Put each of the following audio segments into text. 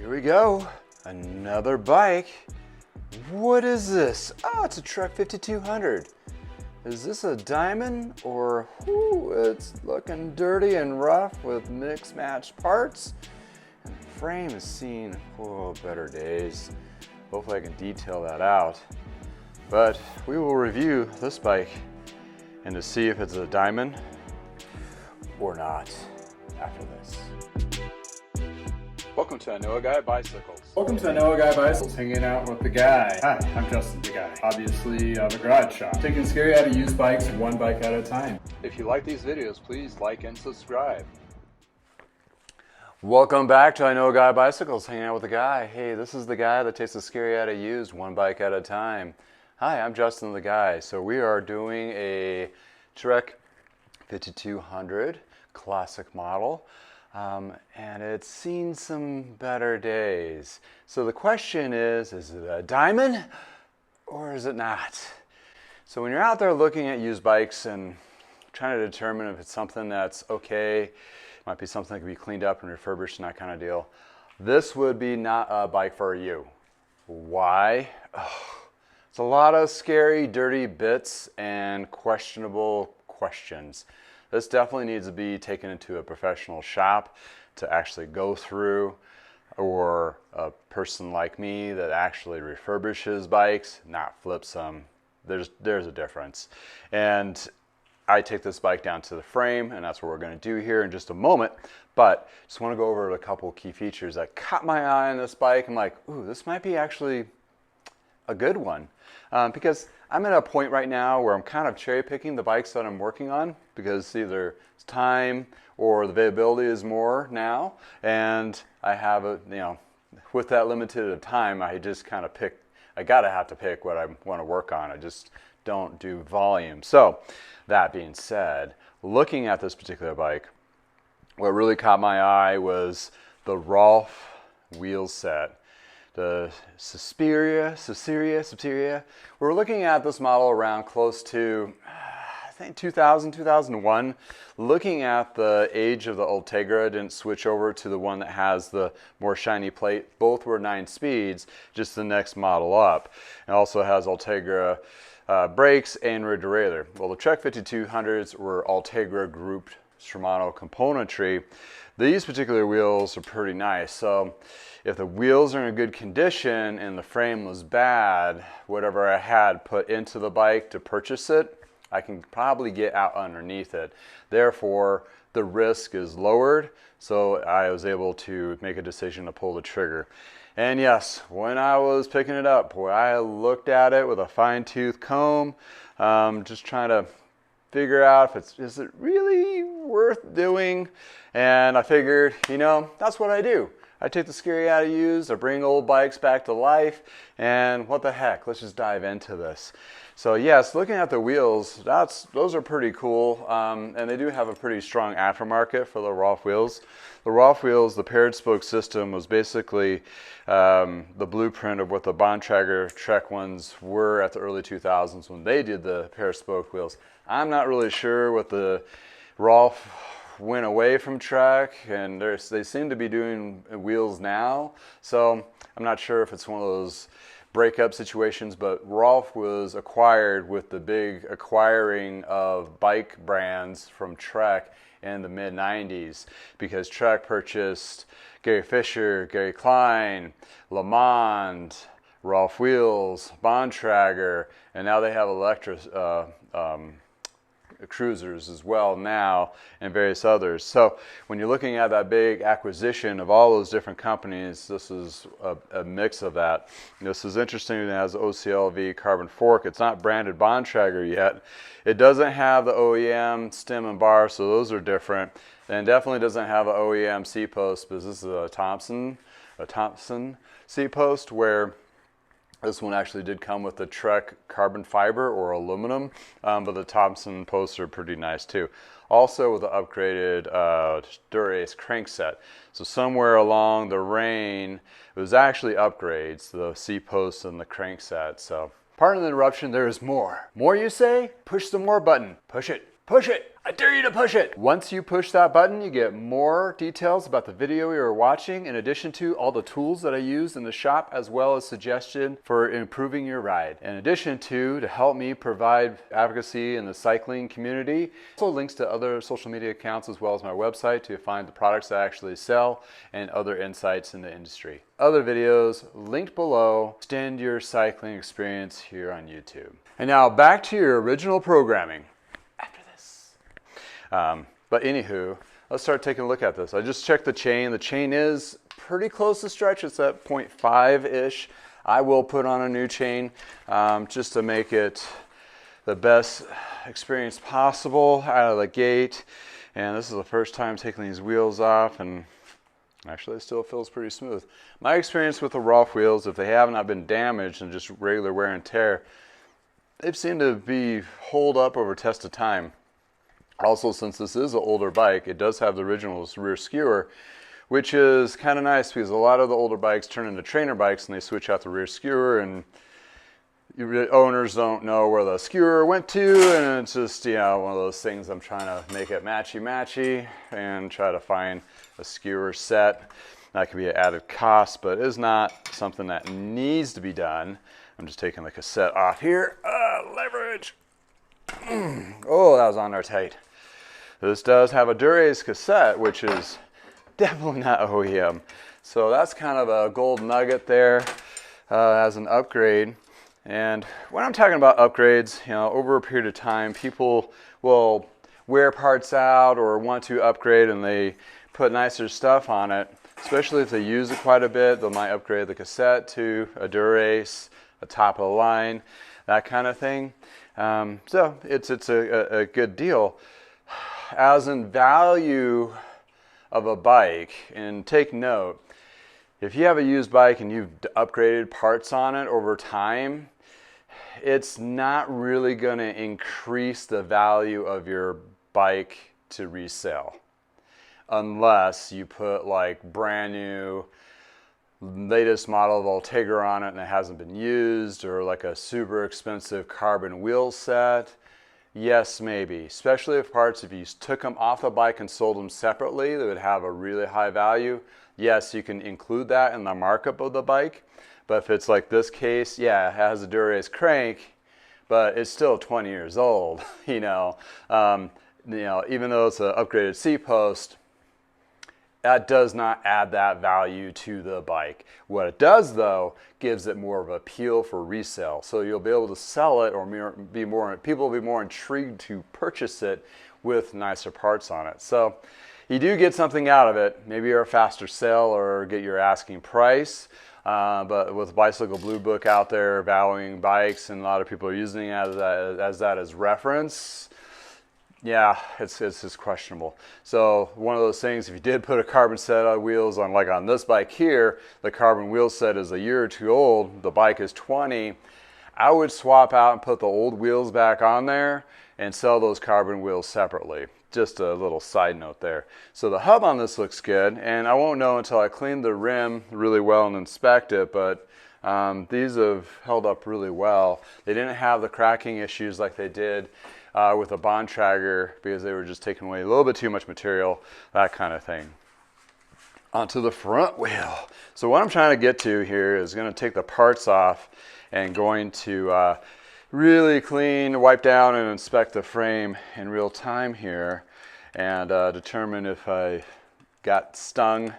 Here we go, another bike. What is this? Oh, it's a Trek 5200. Is this a diamond or it's looking dirty and rough with mixed matched parts? And the frame has seen better days. Hopefully I can detail that out. But we will review this bike and to see if it's a diamond or not after this. Welcome to I Know a Guy Bicycles. Welcome to I Know a Guy Bicycles, hanging out with the guy. Hi, I'm Justin the Guy. Obviously, I have a garage shop. Taking scary how to use bikes one bike at a time. If you like these videos, please like and subscribe. Welcome back to I Know a Guy Bicycles, hanging out with the guy. Hey, this is the guy that takes the scary how to use one bike at a time. Hi, I'm Justin the Guy. So we are doing a Trek 5200 classic model. And it's seen some better days. So the question is it a diamond or is it not? So when you're out there looking at used bikes and trying to determine if it's something that's okay, it might be something that can be cleaned up and refurbished and that kind of deal, this would be not a bike for you. Why? It's a lot of scary, dirty bits and questionable questions. This definitely needs to be taken into a professional shop to actually go through, or a person like me that actually refurbishes bikes, not flips them. There's a difference. And I take this bike down to the frame, and that's what we're going to do here in just a moment. But just want to go over a couple key features that caught my eye on this bike. I'm like, ooh, this might be actually a good one. Because I'm at a point right now where I'm kind of cherry picking the bikes that I'm working on, because either it's time or the availability is more now, and I have with that limited time, I just kind of have to pick what I want to work on. I just don't do volume. So that being said, looking at this particular bike, what really caught my eye was the Rolf wheel set. The Sestriere. We're looking at this model around close to, I think 2000, 2001. Looking at the age of the Ultegra, didn't switch over to the one that has the more shiny plate. Both were 9 speeds, just the next model up. It also has Ultegra brakes and rear derailleur. Well, the Trek 5200s were Ultegra grouped Shimano componentry. These particular wheels are pretty nice. So if the wheels are in good condition and the frame was bad, whatever I had put into the bike to purchase it, I can probably get out underneath it. Therefore, the risk is lowered, so I was able to make a decision to pull the trigger. And yes, when I was picking it up, boy, I looked at it with a fine-tooth comb, just trying to figure out if is it really worth doing. And I figured, that's what I do. I take the scary how to use, I bring old bikes back to life, and what the heck, let's just dive into this. So yes, looking at the wheels, those are pretty cool, and they do have a pretty strong aftermarket for the Rolf wheels. The Rolf wheels, the paired spoke system was basically the blueprint of what the Bontrager Trek ones were at the early 2000s when they did the paired spoke wheels. I'm not really sure what the Rolf went away from Trek, and they seem to be doing wheels now, so I'm not sure if it's one of those breakup situations, but Rolf was acquired with the big acquiring of bike brands from Trek in the mid-90s, because Trek purchased Gary Fisher, Gary Klein, Le Mans, Rolf Wheels, Bontrager, and now they have cruisers as well now, and various others. So when you're looking at that big acquisition of all those different companies, this is a mix of that. This is interesting. It has OCLV carbon fork. It's not branded Bontrager yet. It doesn't have the OEM stem and bar, so those are different. And definitely doesn't have an OEM C-post, because this is a Thompson C-post, where this one actually did come with the Trek carbon fiber or aluminum, but the Thompson posts are pretty nice too. Also with the upgraded Dura-Ace Crankset. So somewhere along the reign, it was actually upgrades, the C-posts and the crankset. So pardon the interruption, there is more. More you say? Push the more button. Push it. Push it! I dare you to push it! Once you push that button, you get more details about the video you are watching, in addition to all the tools that I use in the shop, as well as suggestion for improving your ride. In addition to help me provide advocacy in the cycling community, also links to other social media accounts as well as my website to find the products I actually sell and other insights in the industry. Other videos linked below. Extend your cycling experience here on YouTube. And now back to your original programming. But anywho, let's start taking a look at this. I just checked the chain. The chain is pretty close to stretch. It's at 0.5-ish. I will put on a new chain just to make it the best experience possible out of the gate. And this is the first time taking these wheels off, and actually it still feels pretty smooth. My experience with the Rolf wheels, if they have not been damaged and just regular wear and tear, they've seemed to be hold up over test of time. Also, since this is an older bike, it does have the original rear skewer, which is kind of nice because a lot of the older bikes turn into trainer bikes and they switch out the rear skewer, and owners don't know where the skewer went to, and it's just, you know, one of those things. I'm trying to make it matchy-matchy and try to find a skewer set. That could be an added cost, but it's not something that needs to be done. I'm just taking the cassette off here. Leverage! Oh, that was on there tight. This does have a Dura-Ace cassette, which is definitely not OEM. So that's kind of a gold nugget there as an upgrade. And when I'm talking about upgrades, you know, over a period of time, people will wear parts out or want to upgrade and they put nicer stuff on it. Especially if they use it quite a bit, they might upgrade the cassette to a Dura-Ace, a top of the line, that kind of thing. So it's a good deal. As in value of a bike, and take note, if you have a used bike and you've upgraded parts on it over time, it's not really going to increase the value of your bike to resell. Unless you put like brand new latest model of Ultegra on it and it hasn't been used, or like a super expensive carbon wheel set. Yes, maybe. Especially if parts, if you took them off the bike and sold them separately, they would have a really high value. Yes, you can include that in the markup of the bike. But if it's like this case, yeah, it has a Dura-Ace crank, but it's still 20 years old. You know, even though it's an upgraded seat post, that does not add that value to the bike. What it does, though, gives it more of an appeal for resale. So you'll be able to sell it, or people will be more intrigued to purchase it with nicer parts on it. So you do get something out of it. Maybe you're a faster sale or get your asking price. But with Bicycle Blue Book out there valuing bikes, and a lot of people are using it as reference, yeah, it's just questionable. So one of those things, if you did put a carbon set of wheels on, like on this bike here, the carbon wheel set is a year or two old, the bike is 20, I would swap out and put the old wheels back on there and sell those carbon wheels separately. Just a little side note there. So the hub on this looks good, and I won't know until I clean the rim really well and inspect it, but these have held up really well. They didn't have the cracking issues like they did with a Bond Trager, because they were just taking away a little bit too much material, that kind of thing. Onto the front wheel. So what I'm trying to get to here is going to take the parts off and going to really clean, wipe down, and inspect the frame in real time here, and determine if I got stung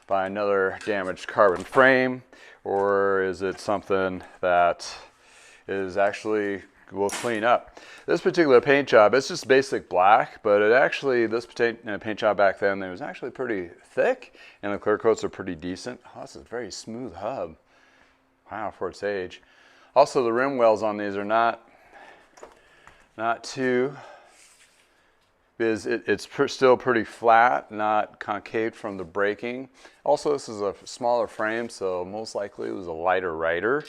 by another damaged carbon frame, or is it something that is actually will clean up. This particular paint job, it's just basic black, but it actually, this paint job back then, it was actually pretty thick, and the clear coats are pretty decent. Oh, this is a very smooth hub. Wow, for its age. Also, the rim wells on these are not too, because it's still pretty flat, not concave from the braking. Also, this is a smaller frame, so most likely it was a lighter rider.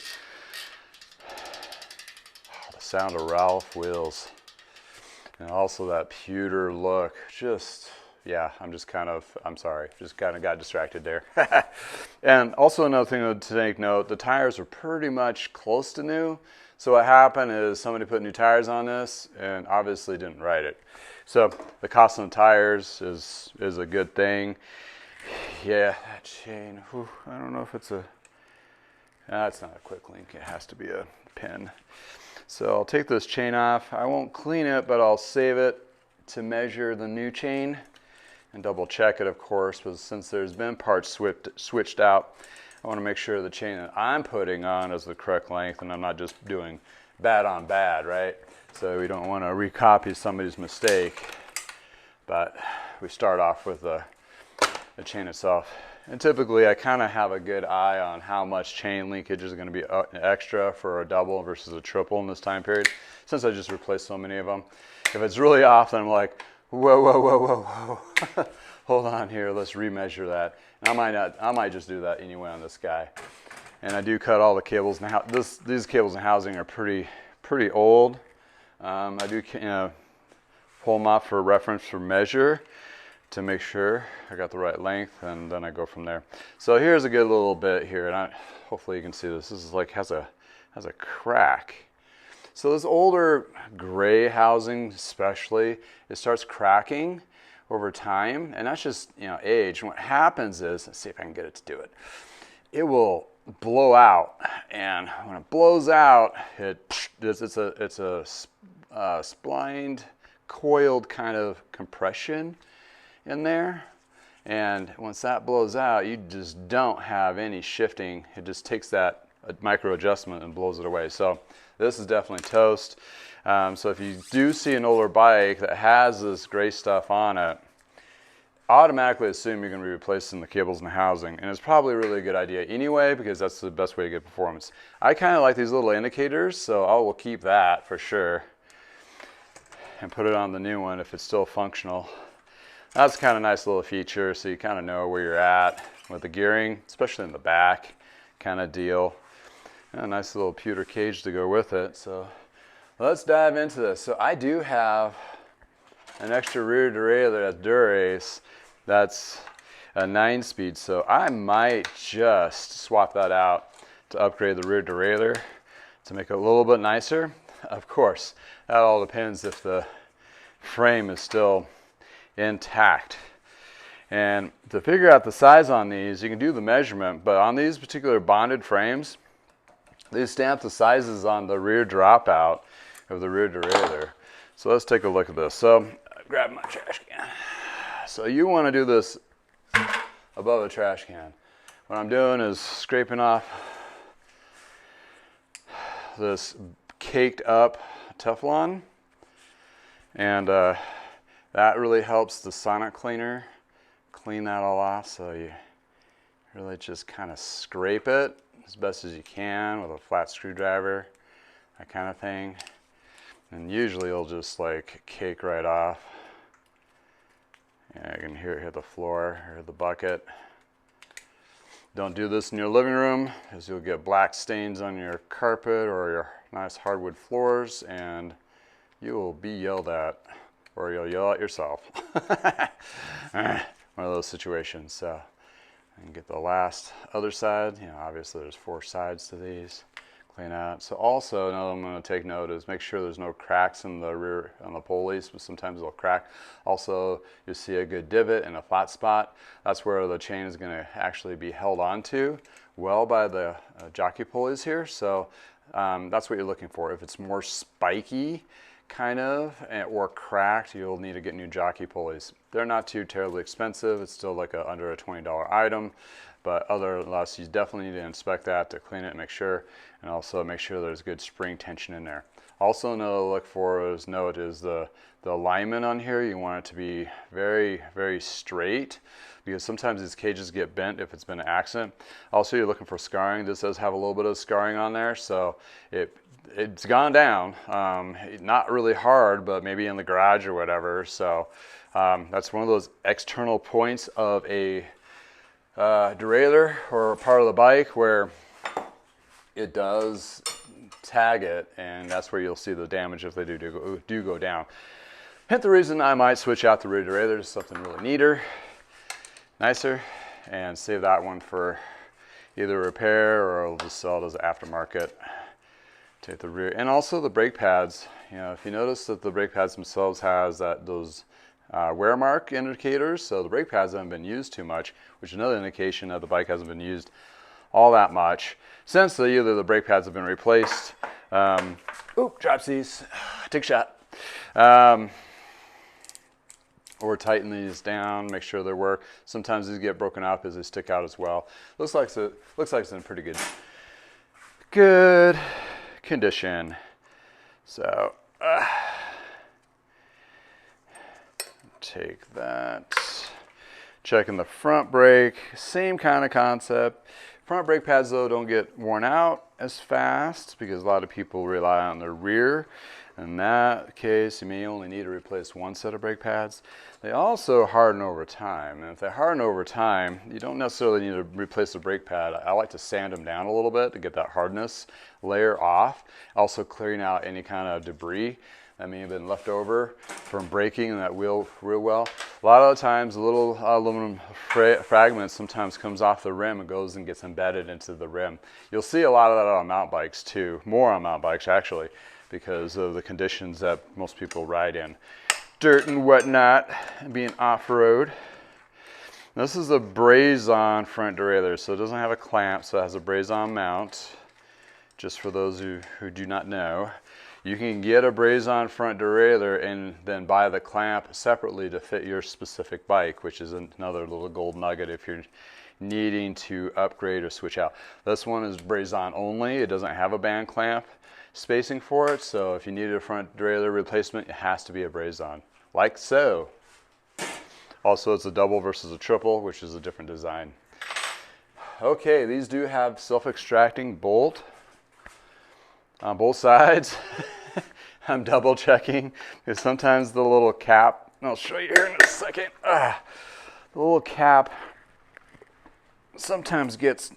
Sound of Rolf wheels, and also that pewter look, just yeah, I'm sorry, just kind of got distracted there. And also another thing to take note, the tires are pretty much close to new. So what happened is somebody put new tires on this and obviously didn't write it. So the cost of the tires is a good thing. Yeah, that chain, whew, I don't know if it's it's not a quick link, it has to be a pin. So I'll take this chain off. I won't clean it, but I'll save it to measure the new chain and double check it, of course, but since there's been parts switched out, I want to make sure the chain that I'm putting on is the correct length and I'm not just doing bad on bad, right? So we don't want to recopy somebody's mistake, but we start off with the chain itself. And typically I kind of have a good eye on how much chain linkage is going to be extra for a double versus a triple in this time period, since I just replaced so many of them. If it's really off, then I'm like, whoa, whoa, whoa, whoa, whoa. Hold on here, let's remeasure that. And I might just do that anyway on this guy. And I do cut all the cables. Now these cables and housing are pretty old. I do pull them off for reference for measure to make sure I got the right length, and then I go from there. So here's a good little bit here, and hopefully you can see this. This is like has a crack. So this older gray housing, especially, it starts cracking over time, and that's just age. And what happens is, let's see if I can get it to do it. It will blow out, and when it blows out, it's a splined, coiled kind of compression in there, and once that blows out, you just don't have any shifting. It just takes that micro adjustment and blows it away. So this is definitely toast. So if you do see an older bike that has this gray stuff on it, automatically assume you're going to be replacing the cables and the housing, and it's probably a really good idea anyway, because that's the best way to get performance. I kind of like these little indicators, so I will keep that for sure and put it on the new one if it's still functional. That's kind of nice little feature, so you kind of know where you're at with the gearing, especially in the back kind of deal. And a nice little pewter cage to go with it. So let's dive into this. So I do have an extra rear derailleur that's Dura-Ace. That's a 9-speed, so I might just swap that out to upgrade the rear derailleur to make it a little bit nicer. Of course, that all depends if the frame is still intact. And to figure out the size on these, you can do the measurement, but on these particular bonded frames, they stamp the sizes on the rear dropout of the rear derailleur. So let's take a look at this. So grab my trash can. So you want to do this above a trash can. What I'm doing is scraping off this caked up Teflon, and that really helps the sonic cleaner clean that all off. So you really just kind of scrape it as best as you can with a flat screwdriver, that kind of thing. And usually it'll just like cake right off. Yeah, you can hear it hit the floor or the bucket. Don't do this in your living room, because you'll get black stains on your carpet or your nice hardwood floors, and you will be yelled at, or you'll yell at yourself. One of those situations. So I can get the last other side. Obviously there's 4 sides to these. Clean out. So also another I'm going to take note is make sure there's no cracks in the rear on the pulleys, but sometimes they'll crack. Also, you see a good divot and a flat spot. That's where the chain is going to actually be held onto well by the jockey pulleys here. So that's what you're looking for. If it's more spiky kind of or cracked, you'll need to get new jockey pulleys. They're not too terribly expensive. It's still like under a $20 item. But otherwise, you definitely need to inspect that to clean it and make sure, and also make sure there's good spring tension in there. Also, another to look for is the alignment on here. You want it to be very, very straight, because sometimes these cages get bent if it's been an accident. Also, you're looking for scarring. This does have a little bit of scarring on there, so it's gone down. Not really hard, but maybe in the garage or whatever. So that's one of those external points of a derailleur or part of the bike where it does tag it, and that's where you'll see the damage if they do go down. Hint the reason I might switch out the rear derailleur to something really neater, nicer, and save that one for either repair or I'll just sell it as aftermarket. Take the rear, and also the brake pads. You know, if you notice that the brake pads themselves has those wear mark indicators, so the brake pads haven't been used too much, which is another indication that the bike hasn't been used all that much since either the brake pads have been replaced. Oop, dropsies, take a shot. Or tighten these down, make sure they work. Sometimes these get broken up as they stick out as well. Looks like it's in pretty good condition. So take that. Checking the front brake, same kind of concept. Front brake pads though don't get worn out as fast because a lot of people rely on their rear. In that case, you may only need to replace one set of brake pads. They also harden over time, and if they harden over time, you don't necessarily need to replace the brake pad. I like to sand them down a little bit to get that hardness layer off, also clearing out any kind of debris that may have been left over from braking that wheel real well. A lot of the times, a little aluminum fragment sometimes comes off the rim and goes and gets embedded into the rim. You'll see a lot of that on mountain bikes too, more on mountain bikes actually, because of the conditions that most people ride in. Dirt and whatnot, being off-road. This is a braze-on front derailleur, so it doesn't have a clamp, so it has a braze-on mount. Just for those who do not know. You can get a braze-on front derailleur and then buy the clamp separately to fit your specific bike, which is another little gold nugget if you're needing to upgrade or switch out. This one is braze-on only. It doesn't have a band clamp spacing for it, so if you need a front derailleur replacement, it has to be a braze-on, like so. Also, it's a double versus a triple, which is a different design. Okay, these do have self-extracting bolt on both sides. I'm double checking because sometimes the little cap, and I'll show you here in a second, the little cap sometimes gets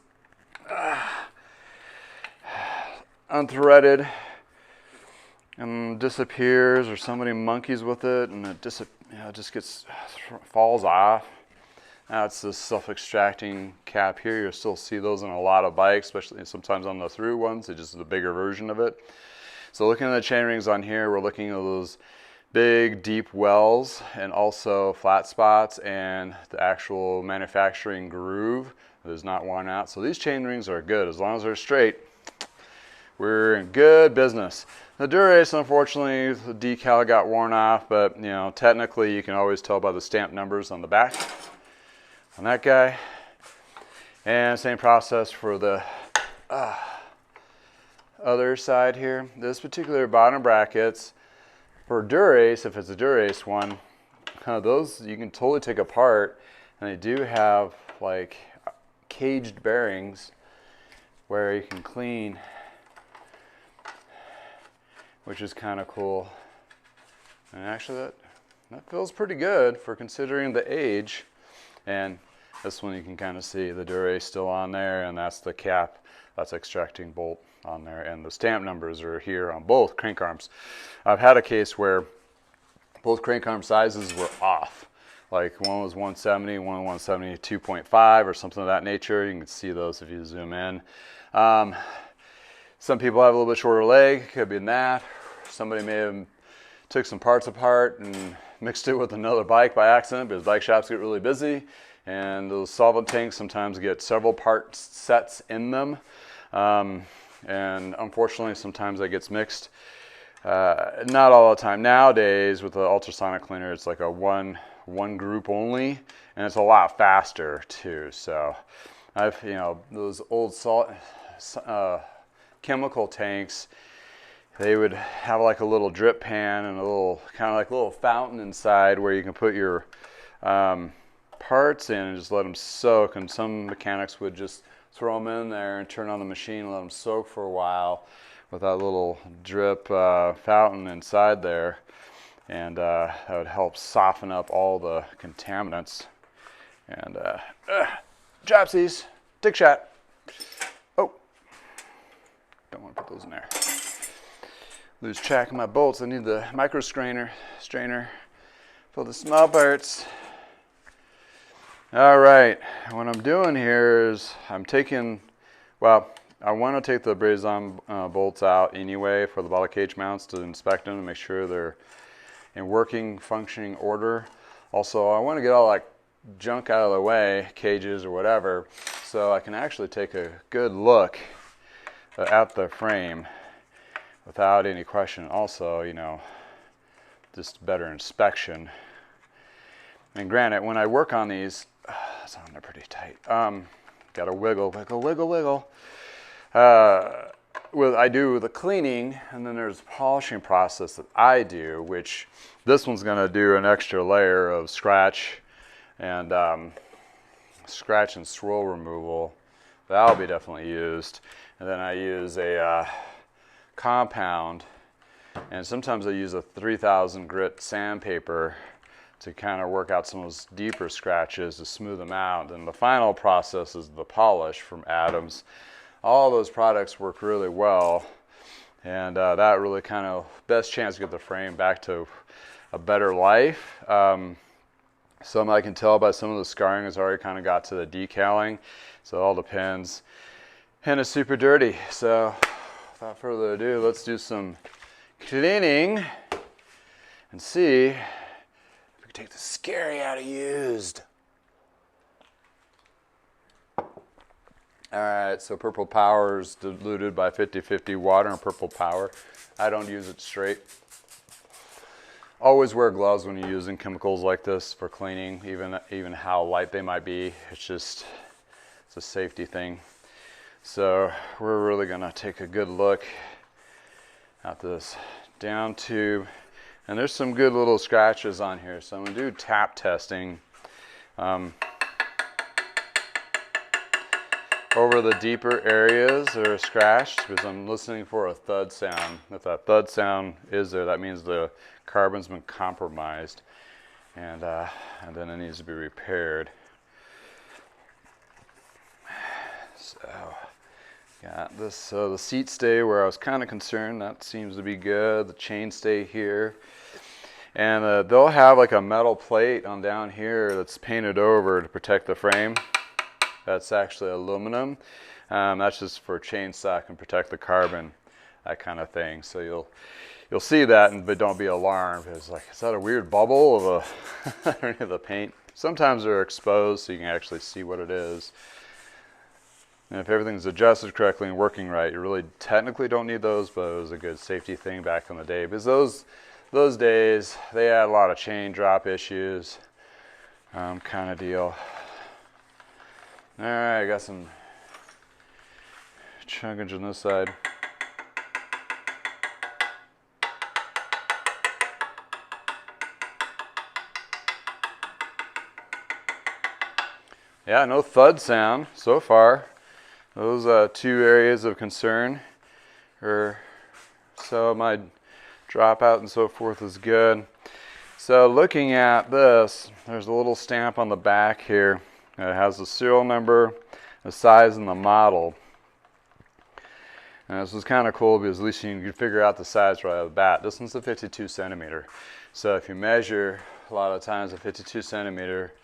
unthreaded and disappears, or somebody monkeys with it and it just gets falls off. Now it's this self-extracting cap here. You'll still see those on a lot of bikes, especially sometimes on the through ones. It's just the bigger version of it. So looking at the chain rings on here, we're looking at those big deep wells and also flat spots and the actual manufacturing groove that is not worn out. So these chain rings are good as long as they're straight. We're in good business. The Dura-Ace, unfortunately, the decal got worn off, but you know, technically you can always tell by the stamp numbers on the back on that guy. And same process for the other side here. This particular bottom brackets for Dura-Ace, if it's a Dura-Ace one, those you can totally take apart, and they do have like caged bearings where you can clean, which is kind of cool. And actually that feels pretty good for considering the age. And this one you can kind of see the Dura-Ace still on there, and that's the cap, that's extracting bolt on there, and the stamp numbers are here on both crank arms. I've had a case where both crank arm sizes were off. Like one was 170, one was 172.5 or something of that nature. You can see those if you zoom in. Some people have a little bit shorter leg, could be in that. Somebody may have took some parts apart and mixed it with another bike by accident, because bike shops get really busy, and those solvent tanks sometimes get several part sets in them. And unfortunately, sometimes that gets mixed. Not all the time. Nowadays, with the ultrasonic cleaner, it's like a one group only, and it's a lot faster too. So, those old chemical tanks, they would have like a little drip pan and a little kind of like a little fountain inside where you can put your parts in and just let them soak. And some mechanics would just throw them in there and turn on the machine and let them soak for a while with that little drip fountain inside there, and that would help soften up all the contaminants. And dropsies, dig shot. Oh, don't want to put those in there. Lose track of my bolts. I need the micro strainer. for the small parts. All right, what I'm doing here is I'm taking, well, I want to take the brazen bolts out anyway for the bottle cage mounts to inspect them and make sure they're in working, functioning order. Also, I want to get all that junk out of the way, cages or whatever, so I can actually take a good look at the frame without any question. Also, you know, just better inspection. And granted, when I work on these, they're pretty tight. Got to wiggle, wiggle, wiggle, wiggle. I do the cleaning, and then there's a polishing process that I do, which this one's going to do an extra layer of scratch and swirl removal. That'll be definitely used. And then I use a compound, and sometimes I use a 3000 grit sandpaper to kind of work out some of those deeper scratches to smooth them out. And the final process is the polish from Adams. All those products work really well, and that really kind of best chance to get the frame back to a better life. Some I can tell by some of the scarring has already kind of got to the decaling, so it all depends. And it's super dirty, so without further ado, let's do some cleaning and see if we can take the scary out of used. All right, so Purple Power is diluted by 50-50 water and Purple Power. I don't use it straight. Always wear gloves when you're using chemicals like this for cleaning, even how light they might be. It's a safety thing. So we're really gonna take a good look at this down tube. And there's some good little scratches on here. So I'm gonna do tap testing. Over the deeper areas that are scratched, because I'm listening for a thud sound. If that thud sound is there, that means the carbon's been compromised, and then it needs to be repaired. So, got this. So the seat stay, where I was kind of concerned, that seems to be good. The chain stay here, and they'll have like a metal plate on down here that's painted over to protect the frame. That's actually aluminum. That's just for chain stock and protect the carbon, that kind of thing. So you'll see that, but don't be alarmed. It's like, is that a weird bubble of underneath the paint? Sometimes they're exposed, so you can actually see what it is. And if everything's adjusted correctly and working right, you really technically don't need those, but it was a good safety thing back in the day. Because those days, they had a lot of chain drop issues, kind of deal. All right, I got some chunkage on this side. Yeah, no thud sound so far. Those two areas of concern, so my dropout and so forth is good. So looking at this, there's a little stamp on the back here. It has the serial number, the size, and the model. And this was kind of cool because at least you can figure out the size right off the bat. This one's a 52 centimeter. So if you measure, a lot of times a 52 centimeter,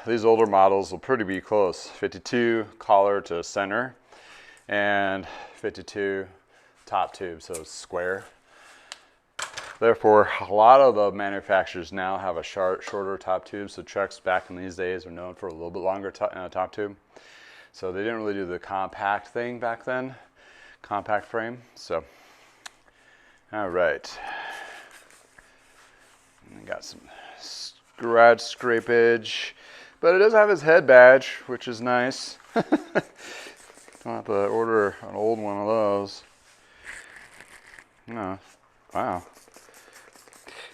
these older models will pretty be close. 52 collar to center, and 52 top tube, so it's square. Therefore, a lot of the manufacturers now have a shorter top tube, so trucks back in these days are known for a little bit longer top tube. So they didn't really do the compact thing back then, compact frame. So, all right. And got some garage scrapage, but it does have his head badge, which is nice. Don't have to order an old one of those. No, wow.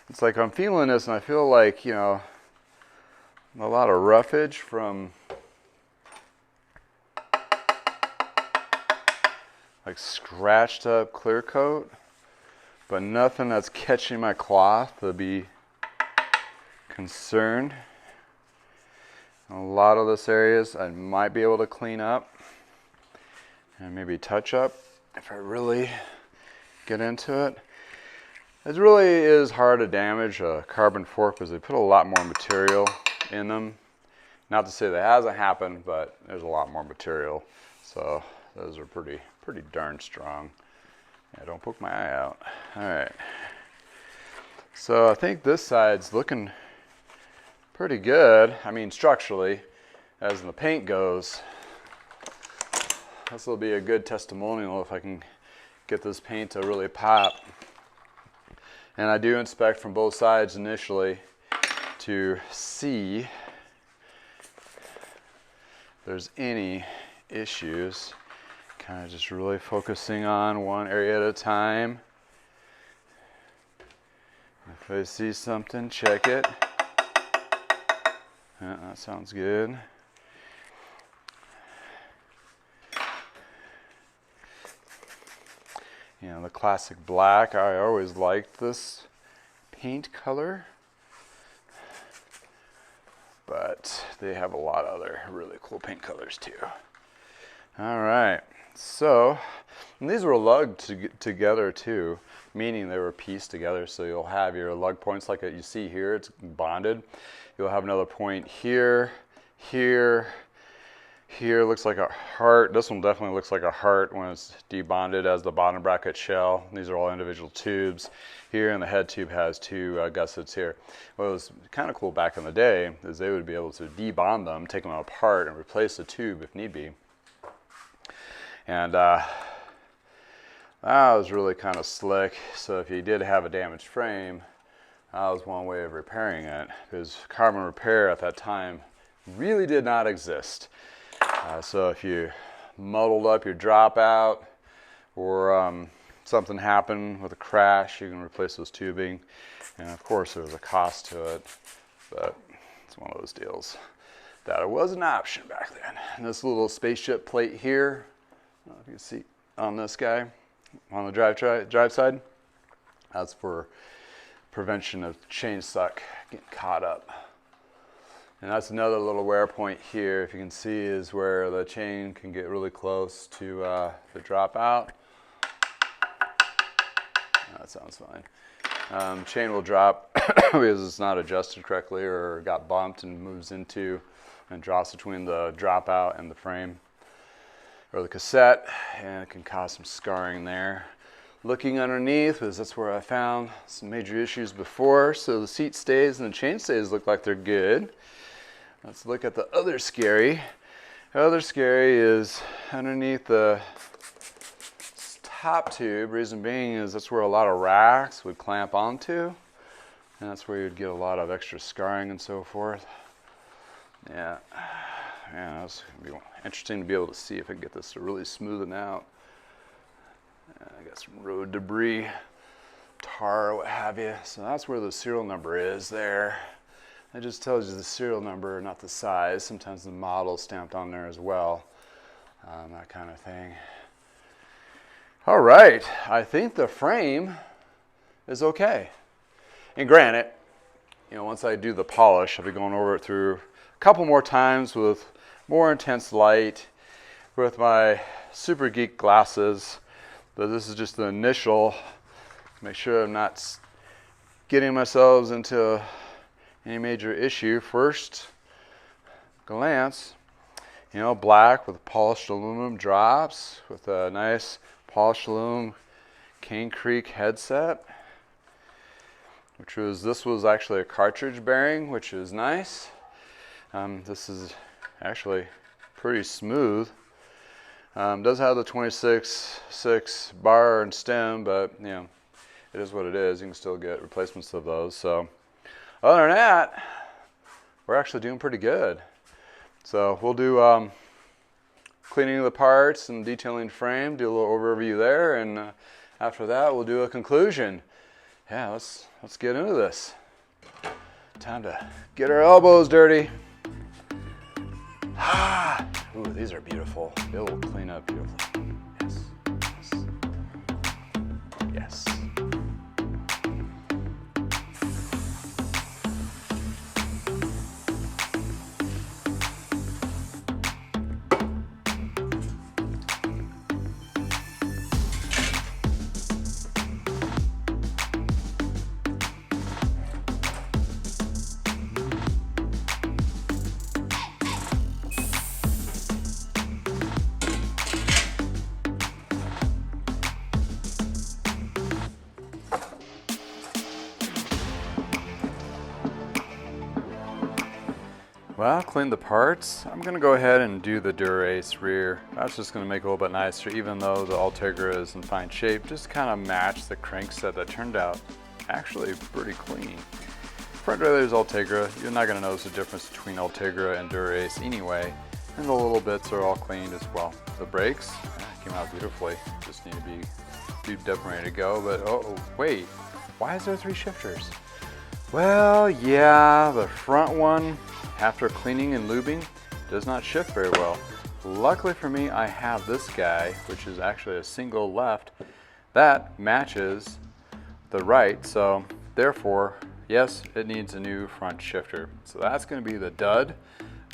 It's like I'm feeling this, and I feel like, you know, a lot of roughage from like scratched up clear coat, but nothing that's catching my cloth to be concerned. A lot of this areas I might be able to clean up and maybe touch up if I really get into it. It really is hard to damage a carbon fork because they put a lot more material in them. Not to say that hasn't happened, but there's a lot more material. So those are pretty darn strong. Yeah, don't poke my eye out. All right. So I think this side's looking pretty good. I mean, structurally, as in the paint goes. This will be a good testimonial if I can get this paint to really pop. And I do inspect from both sides initially to see if there's any issues. Kind of just really focusing on one area at a time. If I see something, check it. Yeah, that sounds good. You know, the classic black, I always liked this paint color, but they have a lot of other really cool paint colors too. All right, so and these were lugged together too, meaning they were pieced together, so you'll have your lug points like you see here, it's bonded. You'll have another point here, here, here looks like a heart. This one definitely looks like a heart when it's debonded as the bottom bracket shell. These are all individual tubes here, and the head tube has two gussets here. What was kind of cool back in the day is they would be able to debond them, take them apart, and replace the tube if need be. And that was really kind of slick. So if you did have a damaged frame, that was one way of repairing it, because carbon repair at that time really did not exist. So if you muddled up your dropout or something happened with a crash, you can replace those tubing. And of course there's a cost to it, but it's one of those deals that it was an option back then. And this little spaceship plate here, I don't know if you can see on this guy, on the drive side, that's for prevention of chain suck getting caught up. And that's another little wear point here, if you can see, is where the chain can get really close to the dropout. That sounds fine. Chain will drop because it's not adjusted correctly or got bumped and moves into and drops between the dropout and the frame or the cassette, and it can cause some scarring there. Looking underneath, because that's where I found some major issues before. So the seat stays and the chain stays look like they're good. Let's look at the other scary. The other scary is underneath the top tube. Reason being is that's where a lot of racks would clamp onto, and that's where you'd get a lot of extra scarring and so forth. Yeah, that's gonna be interesting to be able to see if I can get this to really smoothen out. I got some road debris, tar, or what have you. So that's where the serial number is there. It just tells you the serial number, not the size. Sometimes the model stamped on there as well, that kind of thing. All right, I think the frame is okay. And granted, you know, once I do the polish, I'll be going over it through a couple more times with more intense light with my Super Geek glasses. But this is just the initial, make sure I'm not getting myself into any major issue. First glance, you know, black with polished aluminum drops with a nice polished aluminum Cane Creek headset, this was actually a cartridge bearing, which is nice. This is actually pretty smooth. Does have the 26.6 bar and stem, but you know, it is what it is. You can still get replacements of those. So other than that, we're actually doing pretty good. So we'll do cleaning of the parts and detailing frame, do a little overview there, and after that we'll do a conclusion. Yeah, let's get into this. Time to get our elbows dirty. Ooh, these are beautiful. They will clean up beautifully. Yes. Yes. Yes. Well, clean the parts. I'm gonna go ahead and do the Dura-Ace rear. That's just gonna make it a little bit nicer, even though the Ultegra is in fine shape. Just kind of match the crankset that turned out actually pretty clean. Front derailleur's Ultegra. You're not gonna notice the difference between Ultegra and Dura-Ace anyway. And the little bits are all cleaned as well. The brakes came out beautifully. Just need to be duped up and ready to go. But oh wait, why is there 3 shifters? Well, yeah, the front one, after cleaning and lubing, does not shift very well. Luckily for me, I have this guy, which is actually a single left, that matches the right, so therefore, yes, it needs a new front shifter. So that's gonna be the dud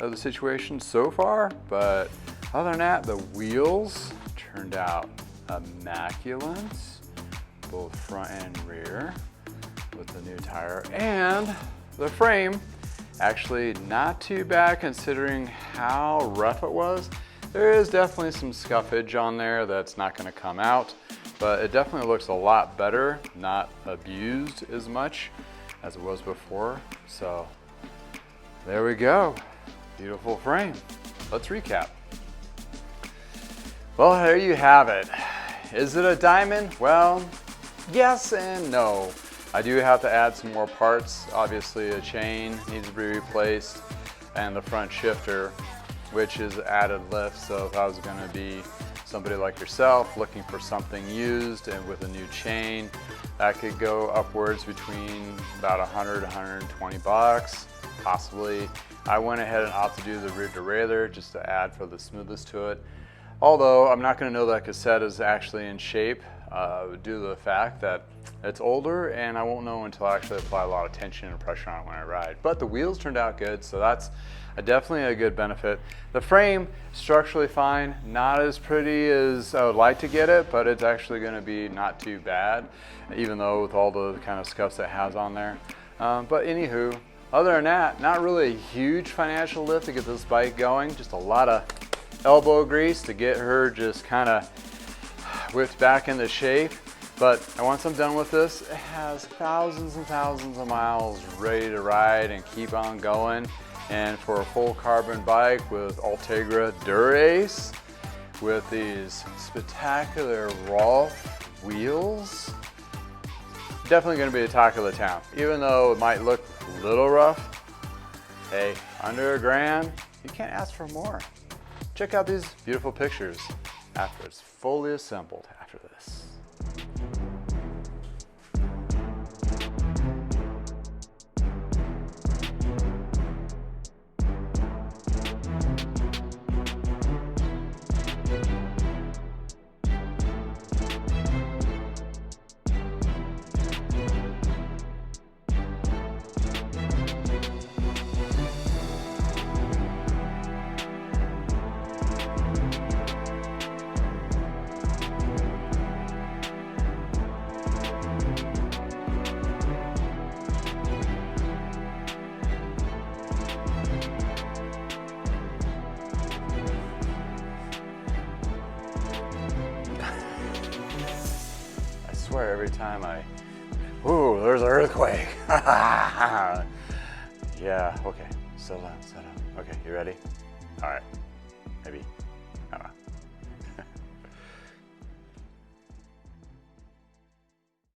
of the situation so far, but other than that, the wheels turned out immaculate, both front and rear, with the new tire, and the frame actually not too bad considering how rough it was. There is definitely some scuffage on there that's not going to come out, but it definitely looks a lot better, not abused as much as it was before. So there we go, beautiful frame. Let's recap. Well, there you have it. Is it a diamond? Well, yes and no. I do have to add some more parts. Obviously a chain needs to be replaced and the front shifter, which is added lift. So if I was gonna be somebody like yourself looking for something used and with a new chain, that could go upwards between about 100, 120 bucks, possibly. I went ahead and opted to do the rear derailleur just to add for the smoothness to it. Although I'm not gonna know that cassette is actually in shape due to the fact that it's older and I won't know until I actually apply a lot of tension and pressure on it when I ride. But the wheels turned out good, so that's definitely a good benefit. The frame, structurally fine, not as pretty as I would like to get it, but it's actually gonna be not too bad, even though with all the kind of scuffs it has on there. But anywho, other than that, not really a huge financial lift to get this bike going, just a lot of elbow grease to get her just kind of whipped back into shape. But once I'm done with this, it has thousands and thousands of miles ready to ride and keep on going. And for a full carbon bike with Ultegra Dura-Ace, with these spectacular Rolf wheels, definitely gonna be the talk of the town. Even though it might look a little rough, hey, under $1,000, you can't ask for more. Check out these beautiful pictures after it's fully assembled after this. I swear every time ooh, there's an earthquake. Yeah, okay, settle down. Okay, you ready? All right, maybe.